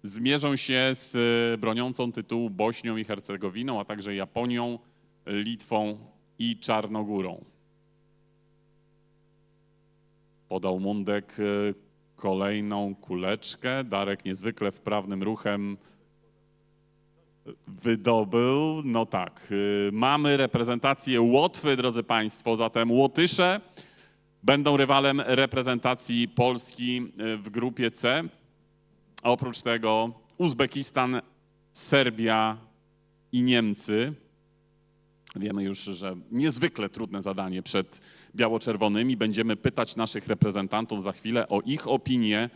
zmierzą się z broniącą tytułu Bośnią i Hercegowiną, a także Japonią, Litwą i Czarnogórą. Podał Mundek kolejną kuleczkę. Darek niezwykle wprawnym ruchem wydobył. No tak, mamy reprezentację Łotwy, drodzy Państwo, zatem Łotysze będą rywalem reprezentacji Polski w grupie C. A oprócz tego Uzbekistan, Serbia i Niemcy. Wiemy już, że niezwykle trudne zadanie przed biało-czerwonymi. Będziemy pytać naszych reprezentantów za chwilę o ich opinię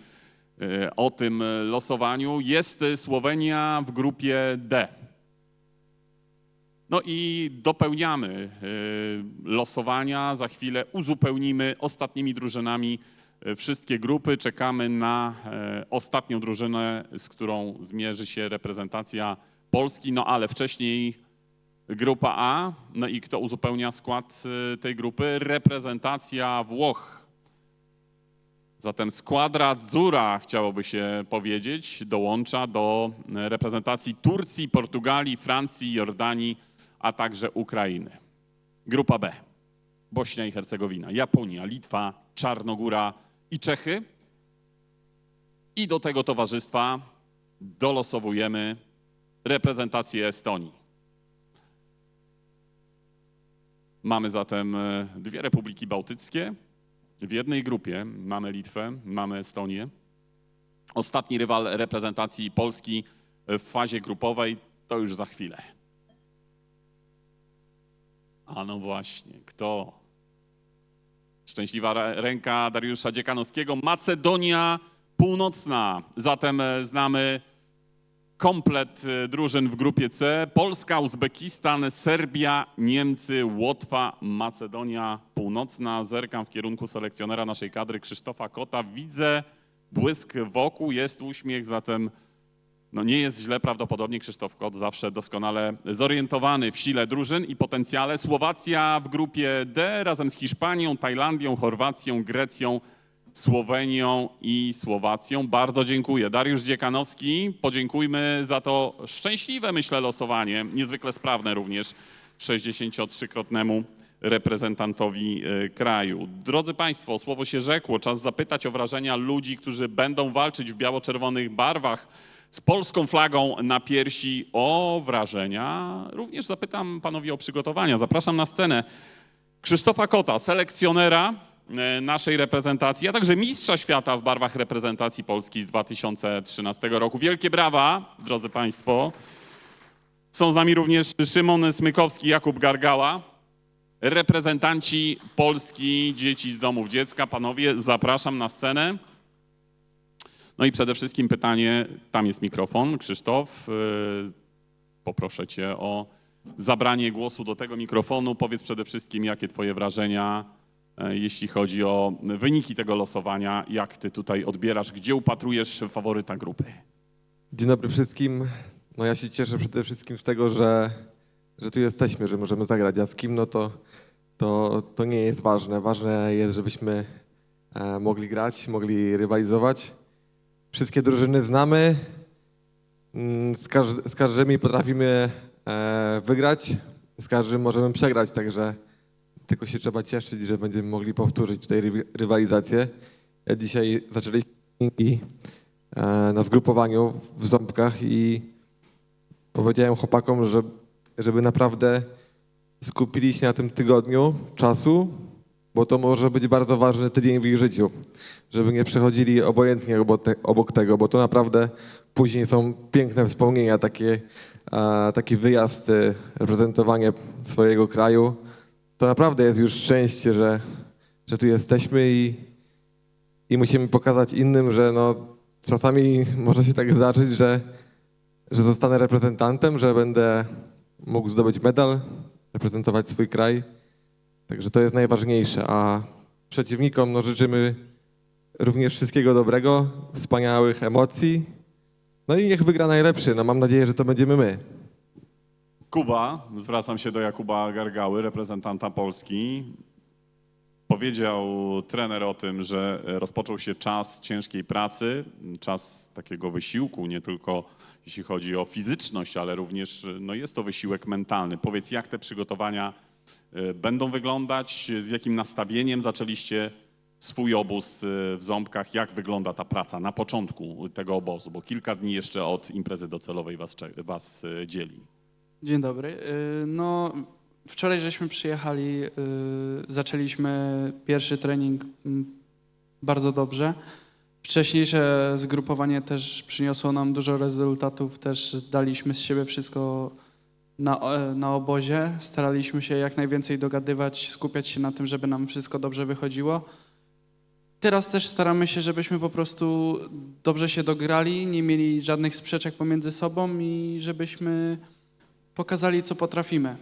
o tym losowaniu. Jest Słowenia w grupie D. No i dopełniamy losowania. Za chwilę uzupełnimy ostatnimi drużynami wszystkie grupy. Czekamy na ostatnią drużynę, z którą zmierzy się reprezentacja Polski. No ale wcześniej grupa A. No i kto uzupełnia skład tej grupy? Reprezentacja Włoch. Zatem Squadra Azzurra, chciałoby się powiedzieć, dołącza do reprezentacji Turcji, Portugalii, Francji, Jordanii, a także Ukrainy. Grupa B. Bośnia i Hercegowina, Japonia, Litwa, Czarnogóra i Czechy. I do tego towarzystwa dolosowujemy reprezentację Estonii. Mamy zatem dwie republiki bałtyckie. W jednej grupie mamy Litwę, mamy Estonię. Ostatni rywal reprezentacji Polski w fazie grupowej to już za chwilę. A no właśnie, kto? Szczęśliwa ręka Dariusza Dziekanowskiego. Macedonia Północna. Zatem znamy komplet drużyn w grupie C. Polska, Uzbekistan, Serbia, Niemcy, Łotwa, Macedonia Północna. Zerkam w kierunku selekcjonera naszej kadry Krzysztofa Kota. Widzę błysk wokół, jest uśmiech, zatem no nie jest źle. Prawdopodobnie Krzysztof Kot zawsze doskonale zorientowany w sile drużyn i potencjale. Słowacja w grupie D razem z Hiszpanią, Tajlandią, Chorwacją, Grecją, Słowenią i Słowacją. Bardzo dziękuję. Dariusz Dziekanowski, podziękujmy za to szczęśliwe, myślę, losowanie, niezwykle sprawne również 63-krotnemu reprezentantowi kraju. Drodzy Państwo, słowo się rzekło, czas zapytać o wrażenia ludzi, którzy będą walczyć w biało-czerwonych barwach z polską flagą na piersi, o wrażenia. Również zapytam panowie o przygotowania. Zapraszam na scenę Krzysztofa Kota, selekcjonera naszej reprezentacji, a także mistrza świata w barwach reprezentacji Polski z 2013 roku. Wielkie brawa, drodzy Państwo. Są z nami również Szymon Smykowski, Jakub Gargała, reprezentanci Polski, dzieci z domów dziecka. Panowie, zapraszam na scenę. No i przede wszystkim pytanie, tam jest mikrofon. Krzysztof, poproszę Cię o zabranie głosu do tego mikrofonu. Powiedz przede wszystkim, jakie Twoje wrażenia, jeśli chodzi o wyniki tego losowania, jak Ty tutaj odbierasz, gdzie upatrujesz faworyta grupy? Dzień dobry wszystkim. No ja się cieszę przede wszystkim z tego, że tu jesteśmy, że możemy zagrać, a z kim, no to nie jest ważne. Ważne jest, żebyśmy mogli grać, mogli rywalizować. Wszystkie drużyny znamy, z każdymi potrafimy wygrać, z każdym możemy przegrać, także tylko się trzeba cieszyć, że będziemy mogli powtórzyć tutaj rywalizację. Ja dzisiaj zaczęliśmy na zgrupowaniu w Ząbkach i powiedziałem chłopakom, żeby naprawdę skupili się na tym tygodniu czasu, bo to może być bardzo ważny tydzień w ich życiu, żeby nie przechodzili obojętnie obok tego, bo to naprawdę później są piękne wspomnienia, taki wyjazd, reprezentowanie swojego kraju. To naprawdę jest już szczęście, że tu jesteśmy i musimy pokazać innym, że no, czasami może się tak zdarzyć, że zostanę reprezentantem, że będę mógł zdobyć medal, reprezentować swój kraj. Także to jest najważniejsze, a przeciwnikom no, życzymy również wszystkiego dobrego, wspaniałych emocji No i niech wygra najlepszy. No mam nadzieję, że to będziemy my. Kuba, zwracam się do Jakuba Gargały, reprezentanta Polski. Powiedział trener o tym, że rozpoczął się czas ciężkiej pracy, czas takiego wysiłku, nie tylko jeśli chodzi o fizyczność, ale również no jest to wysiłek mentalny. Powiedz, jak te przygotowania będą wyglądać, z jakim nastawieniem zaczęliście swój obóz w Ząbkach, jak wygląda ta praca na początku tego obozu, bo kilka dni jeszcze od imprezy docelowej was dzieli. Dzień dobry. No, wczoraj żeśmy przyjechali, zaczęliśmy pierwszy trening bardzo dobrze. Wcześniejsze zgrupowanie też przyniosło nam dużo rezultatów, też daliśmy z siebie wszystko na obozie. Staraliśmy się jak najwięcej dogadywać, skupiać się na tym, żeby nam wszystko dobrze wychodziło. Teraz też staramy się, żebyśmy po prostu dobrze się dograli, nie mieli żadnych sprzeczek pomiędzy sobą i żebyśmy pokazali, co potrafimy.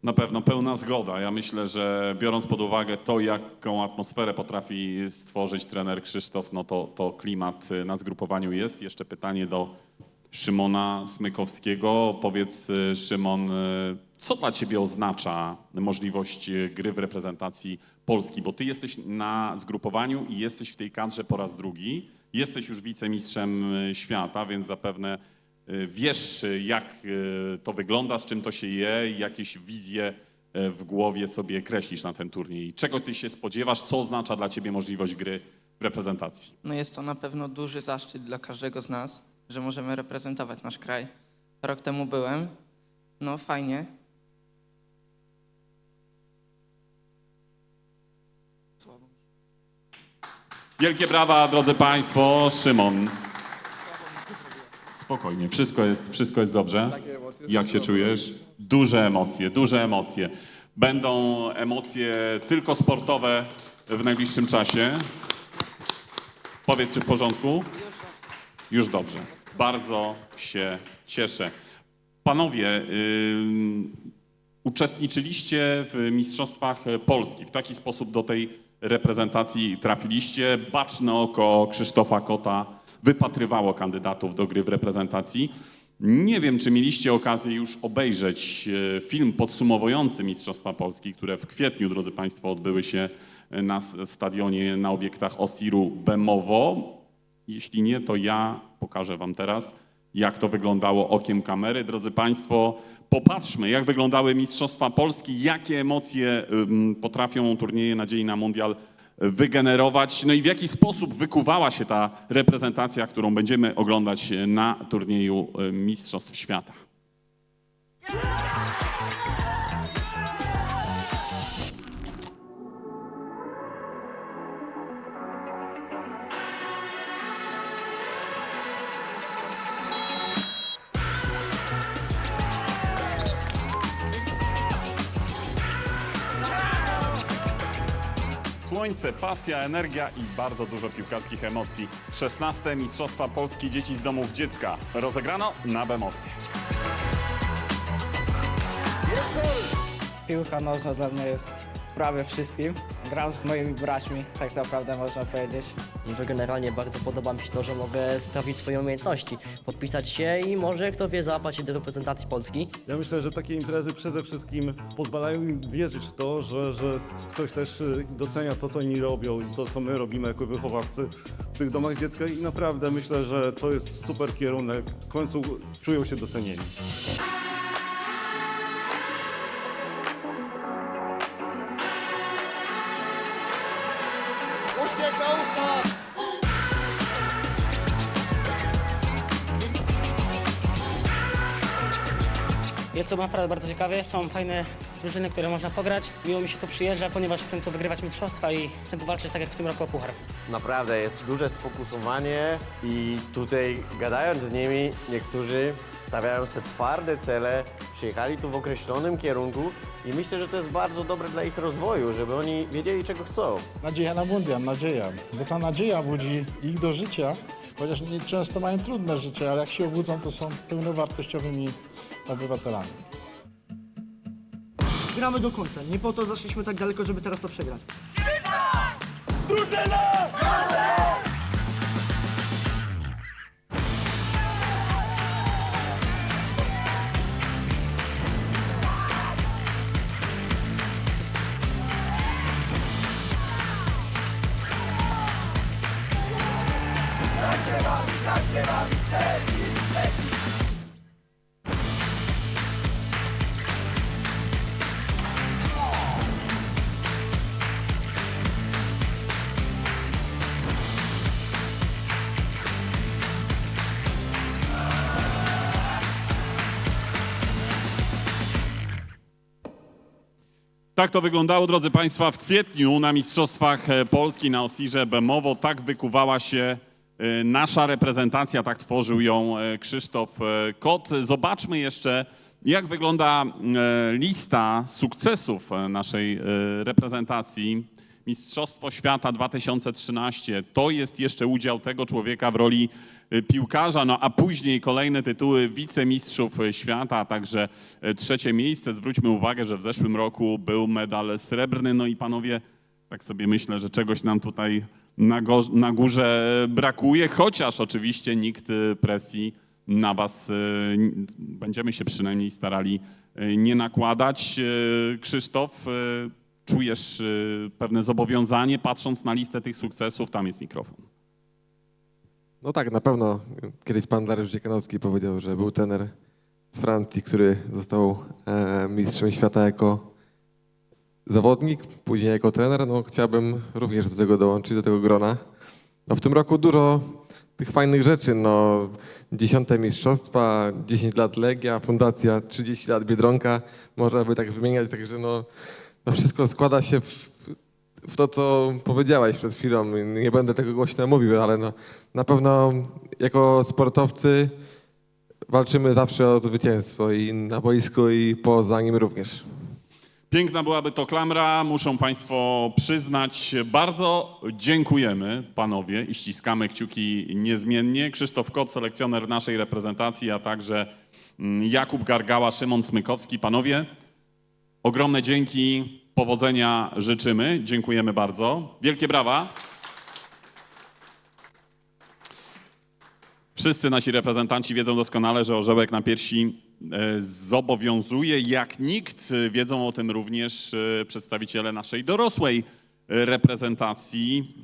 Na pewno pełna zgoda. Ja myślę, że biorąc pod uwagę to, jaką atmosferę potrafi stworzyć trener Krzysztof, no to klimat na zgrupowaniu jest. Jeszcze pytanie do Szymona Smykowskiego. Powiedz, Szymon, co dla ciebie oznacza możliwość gry w reprezentacji Polski? Bo ty jesteś na zgrupowaniu i jesteś w tej kadrze po raz drugi. Jesteś już wicemistrzem świata, więc zapewne wiesz, jak to wygląda, z czym to się je i jakieś wizje w głowie sobie kreślisz na ten turniej. Czego ty się spodziewasz? Co oznacza dla ciebie możliwość gry w reprezentacji? No jest to na pewno duży zaszczyt dla każdego z nas, że możemy reprezentować nasz kraj. Rok temu byłem, no fajnie. Wielkie brawa, drodzy państwo. Szymon. Spokojnie, wszystko jest dobrze. Jak się czujesz? Duże emocje. Będą emocje tylko sportowe w najbliższym czasie. Powiedz, czy w porządku? Już dobrze. Bardzo się cieszę. Panowie, uczestniczyliście w Mistrzostwach Polski. W taki sposób do tej reprezentacji trafiliście. Baczne oko Krzysztofa Kota wypatrywało kandydatów do gry w reprezentacji. Nie wiem, czy mieliście okazję już obejrzeć film podsumowujący Mistrzostwa Polski, które w kwietniu, drodzy państwo, odbyły się na stadionie, na obiektach Osiru Bemowo. Jeśli nie, to ja pokażę wam teraz, jak to wyglądało okiem kamery. Drodzy państwo, popatrzmy, jak wyglądały Mistrzostwa Polski, jakie emocje potrafią turnieje Nadziei na Mundial wygenerować, no i w jaki sposób wykuwała się ta reprezentacja, którą będziemy oglądać na turnieju Mistrzostw Świata. Słońce, pasja, energia i bardzo dużo piłkarskich emocji. 16. Mistrzostwa Polski Dzieci z Domów Dziecka. Rozegrano na Bemowie. Piłka nożna dla mnie jest prawie wszystkim. Gram z moimi braćmi, tak naprawdę można powiedzieć. I że generalnie bardzo podoba mi się to, że mogę sprawdzić swoje umiejętności, podpisać się i może, kto wie, załapać się do reprezentacji Polski. Ja myślę, że takie imprezy przede wszystkim pozwalają im wierzyć w to, że ktoś też docenia to, co oni robią i to, co my robimy jako wychowawcy w tych domach dziecka i naprawdę myślę, że to jest super kierunek. W końcu czują się docenieni. Uśmiech na usta! Jest to naprawdę bardzo ciekawe, są fajne drużyny, które można pograć. Miło mi się tu przyjeżdża, ponieważ chcę tu wygrywać mistrzostwa i chcę powalczyć tak jak w tym roku o puchar. Naprawdę jest duże sfokusowanie i tutaj gadając z nimi, niektórzy stawiają sobie twarde cele, przyjechali tu w określonym kierunku i myślę, że to jest bardzo dobre dla ich rozwoju, żeby oni wiedzieli, czego chcą. Nadzieja na mundial, nadzieja, bo ta nadzieja budzi ich do życia, chociaż nie często mają trudne życie, ale jak się obudzą, to są pełnowartościowymi obywatelami. Gramy do końca. Nie po to zaszliśmy tak daleko, żeby teraz to przegrać. Drużyna! Tak to wyglądało, drodzy Państwa, w kwietniu na Mistrzostwach Polski na Osirze Bemowo. Tak wykuwała się nasza reprezentacja, tak tworzył ją Krzysztof Kot. Zobaczmy jeszcze, jak wygląda lista sukcesów naszej reprezentacji. Mistrzostwo Świata 2013 to jest jeszcze udział tego człowieka w roli piłkarza, no a później kolejne tytuły wicemistrzów świata, a także trzecie miejsce. Zwróćmy uwagę, że w zeszłym roku był medal srebrny. No i panowie, tak sobie myślę, że czegoś nam tutaj na górze brakuje, chociaż oczywiście nikt presji na was, będziemy się przynajmniej starali nie nakładać. Krzysztof, czujesz pewne zobowiązanie, patrząc na listę tych sukcesów? Tam jest mikrofon. No tak, na pewno. Kiedyś pan Dariusz Dziekanowski powiedział, że był trener z Francji, który został mistrzem świata jako zawodnik, później jako trener. No chciałbym również do tego dołączyć, do tego grona. No w tym roku dużo tych fajnych rzeczy, no 10. mistrzostwa, 10 lat Legia, Fundacja 30 lat Biedronka, można by tak wymieniać, także no wszystko składa się w to, co powiedziałeś przed chwilą. Nie będę tego głośno mówił, ale no, na pewno jako sportowcy walczymy zawsze o zwycięstwo i na boisku, i poza nim również. Piękna byłaby to klamra, muszą Państwo przyznać. Bardzo dziękujemy panowie i ściskamy kciuki niezmiennie. Krzysztof Kot, selekcjoner naszej reprezentacji, a także Jakub Gargała, Szymon Smykowski. Panowie, ogromne dzięki, powodzenia życzymy. Dziękujemy bardzo. Wielkie brawa. Wszyscy nasi reprezentanci wiedzą doskonale, że orzełek na piersi zobowiązuje. Jak nikt wiedzą o tym również przedstawiciele naszej dorosłej reprezentacji.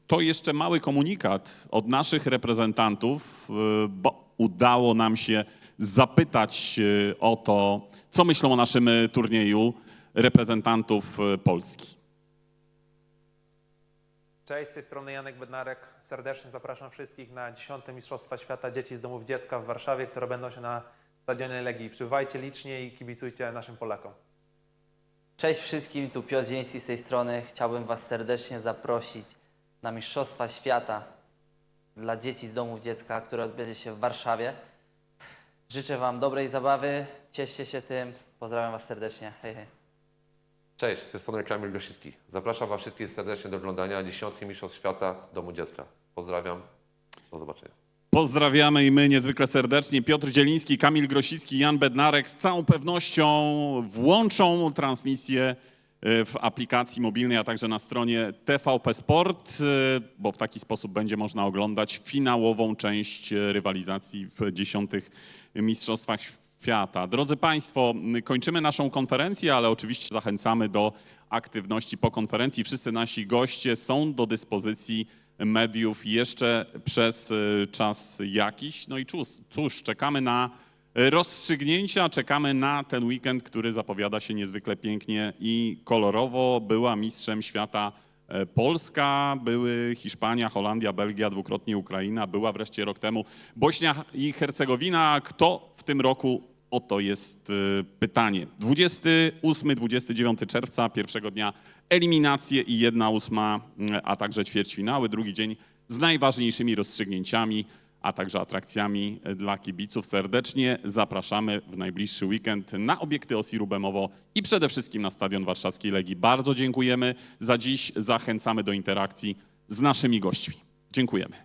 To jeszcze mały komunikat od naszych reprezentantów, bo udało nam się zapytać o to, co myślą o naszym turnieju reprezentantów Polski. Cześć, z tej strony Janek Bednarek. Serdecznie zapraszam wszystkich na 10. Mistrzostwa Świata Dzieci z Domów Dziecka w Warszawie, które będą się na stadionie Legii. Przybywajcie licznie i kibicujcie naszym Polakom. Cześć wszystkim, tu Piotr Zieński z tej strony. Chciałbym Was serdecznie zaprosić na Mistrzostwa Świata dla dzieci z Domów Dziecka, które odbędzie się w Warszawie. Życzę Wam dobrej zabawy, cieszcie się tym. Pozdrawiam Was serdecznie. Hej, hej. Cześć, z tej strony Kamil Grosicki. Zapraszam Was wszystkich serdecznie do oglądania 10. Mistrzostw Świata Domu Dziecka. Pozdrawiam, do zobaczenia. Pozdrawiamy i my niezwykle serdecznie. Piotr Zieliński, Kamil Grosicki, Jan Bednarek z całą pewnością włączą transmisję w aplikacji mobilnej, a także na stronie TVP Sport, bo w taki sposób będzie można oglądać finałową część rywalizacji w 10. Mistrzostwach Świata. Drodzy Państwo, kończymy naszą konferencję, ale oczywiście zachęcamy do aktywności po konferencji. Wszyscy nasi goście są do dyspozycji mediów jeszcze przez czas jakiś. No i cóż, czekamy na rozstrzygnięcia, czekamy na ten weekend, który zapowiada się niezwykle pięknie i kolorowo. Była mistrzem świata Polska, były Hiszpania, Holandia, Belgia, dwukrotnie Ukraina, była wreszcie rok temu Bośnia i Hercegowina. Kto w tym roku? Oto jest pytanie. 28-29 czerwca, pierwszego dnia eliminacje i 1/8, a także ćwierćfinały. Drugi dzień z najważniejszymi rozstrzygnięciami, a także atrakcjami dla kibiców. Serdecznie zapraszamy w najbliższy weekend na obiekty Osiru Bemowo i przede wszystkim na Stadion Warszawskiej Legii. Bardzo dziękujemy za dziś. Zachęcamy do interakcji z naszymi gośćmi. Dziękujemy.